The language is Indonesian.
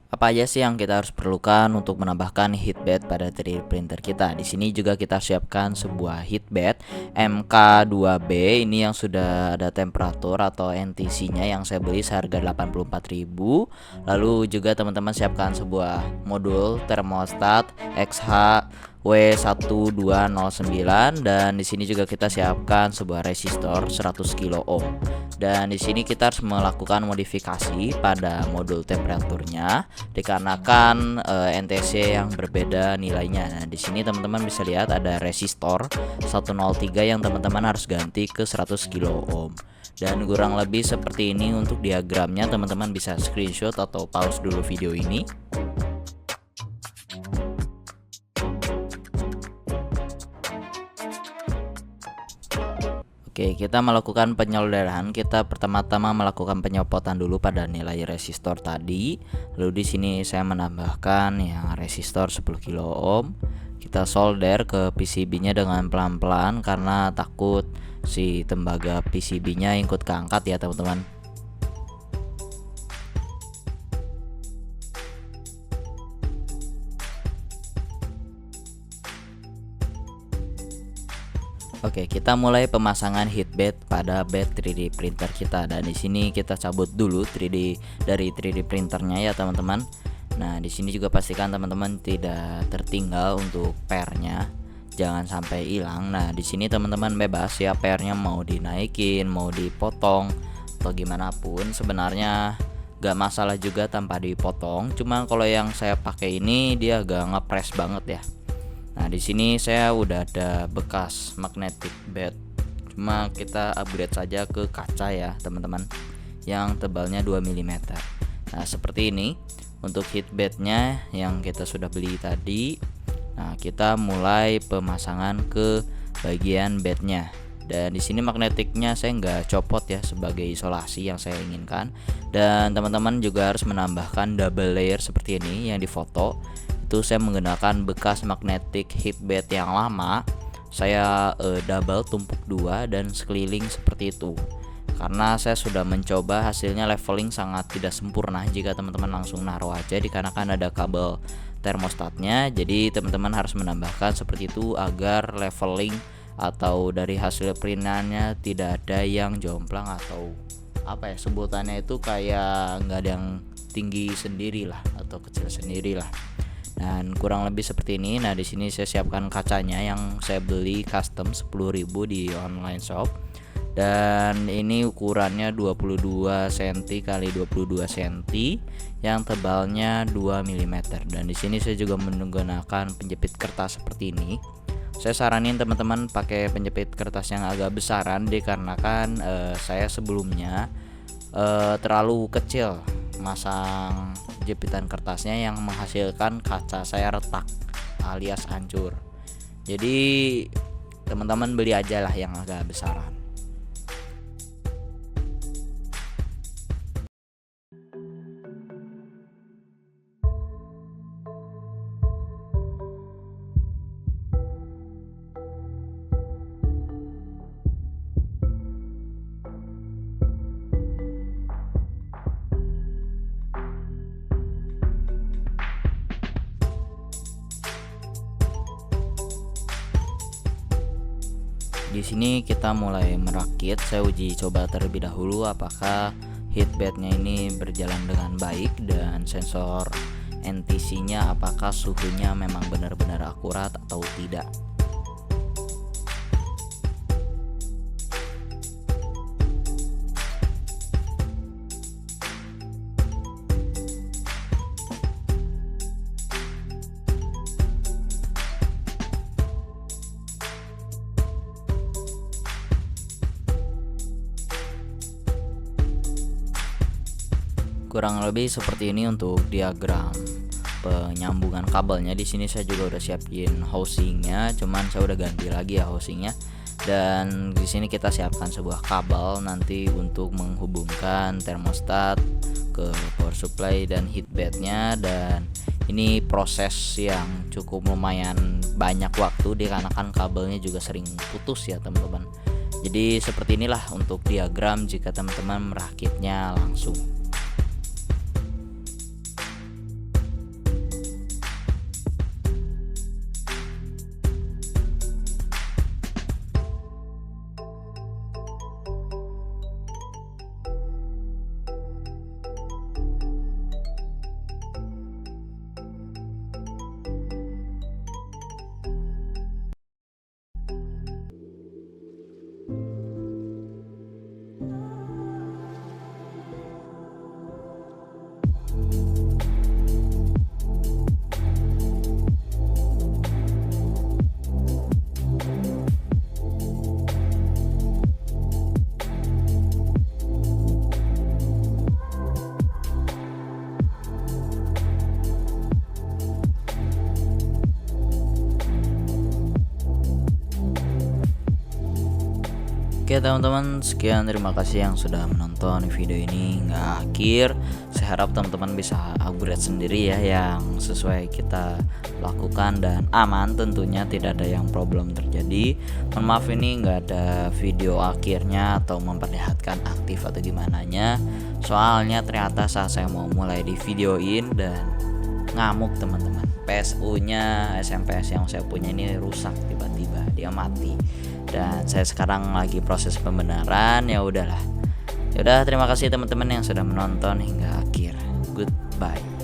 Apa aja sih yang kita harus perlukan untuk menambahkan heatbed pada 3D printer kita? Di sini juga kita siapkan sebuah heatbed MK2B ini yang sudah ada temperatur atau NTC-nya yang saya beli seharga 84.000. Lalu juga teman-teman siapkan sebuah modul termostat XH W1209 dan di sini juga kita siapkan sebuah resistor 100 kilo ohm. Dan di sini kita harus melakukan modifikasi pada modul temperaturnya dikarenakan NTC yang berbeda nilainya. Nah, di sini teman-teman bisa lihat ada resistor 103 yang teman-teman harus ganti ke 100 kilo ohm. Dan kurang lebih seperti ini untuk diagramnya. Teman-teman bisa screenshot atau pause dulu video ini. Oke, kita melakukan penyolderan. Kita pertama-tama melakukan penyopotan dulu pada nilai resistor tadi. Lalu di sini saya menambahkan yang resistor 10 kilo ohm. Kita solder ke PCB-nya dengan pelan-pelan karena takut si tembaga PCB-nya ikut keangkat ya, teman-teman. Oke, kita mulai pemasangan heatbed pada bed 3D printer kita. Dan di sini kita cabut dulu 3D dari 3D printernya ya, teman-teman. Nah, di sini juga pastikan teman-teman tidak tertinggal untuk pairnya, jangan sampai hilang. Nah, di sini teman-teman bebas ya, pairnya mau dinaikin, mau dipotong atau gimana pun sebenarnya gak masalah juga tanpa dipotong. Cuma kalau yang saya pakai ini dia agak ngepres banget ya. Nah, di sini saya udah ada bekas magnetic bed. Cuma kita upgrade saja ke kaca ya, teman-teman. Yang tebalnya 2 mm. Nah, seperti ini untuk heatbednya yang kita sudah beli tadi. Nah, kita mulai pemasangan ke bagian bednya. Dan di sini magnetiknya saya nggak copot ya sebagai isolasi yang saya inginkan. Dan teman-teman juga harus menambahkan double layer seperti ini yang difoto. Itu saya menggunakan bekas magnetic heatbed yang lama. Saya double tumpuk 2 dan sekeliling seperti itu. Karena saya sudah mencoba, hasilnya leveling sangat tidak sempurna jika teman-teman langsung naruh aja, dikarenakan ada kabel termostatnya. Jadi teman-teman harus menambahkan seperti itu agar leveling atau dari hasil printannya tidak ada yang jomplang atau apa ya sebutannya itu, kayak nggak ada yang tinggi sendiri lah atau kecil sendiri lah. Dan kurang lebih seperti ini. Nah, di sini saya siapkan kacanya yang saya beli custom 10.000 di online shop. Dan ini ukurannya 22 cm kali 22 cm yang tebalnya 2 mm. Dan di sini saya juga menggunakan penjepit kertas seperti ini. Saya saranin teman-teman pakai penjepit kertas yang agak besaran dikarenakan saya sebelumnya terlalu kecil masang jepitan kertasnya yang menghasilkan kaca saya retak alias hancur. Jadi teman-teman beli aja lah yang agak besaran. Di sini kita mulai merakit. Saya uji coba terlebih dahulu apakah heatbednya ini berjalan dengan baik dan sensor NTC-nya apakah suhunya memang benar-benar akurat atau tidak. Kurang lebih seperti ini untuk diagram penyambungan kabelnya. Di sini saya juga udah siapin housingnya, cuman saya udah ganti lagi ya housingnya. Dan di sini kita siapkan sebuah kabel nanti untuk menghubungkan termostat ke power supply dan heatbednya. Dan ini proses yang cukup lumayan banyak waktu dikarenakan kabelnya juga sering putus ya, teman-teman. Jadi seperti inilah untuk diagram jika teman-teman merakitnya langsung. Oke teman-teman, sekian terima kasih yang sudah menonton video ini hingga akhir. Saya harap teman-teman bisa upgrade sendiri ya, yang sesuai kita lakukan dan aman tentunya, tidak ada yang problem terjadi. Mohon maaf ini nggak ada video akhirnya atau memperlihatkan aktif atau gimana nya. Soalnya ternyata saat saya mau mulai di videoin dan ngamuk teman-teman, PSU nya SMPS yang saya punya ini rusak, tiba-tiba dia mati dan saya sekarang lagi proses pembenaran. Ya udahlah, ya udah, terima kasih teman-teman yang sudah menonton hingga akhir. Goodbye.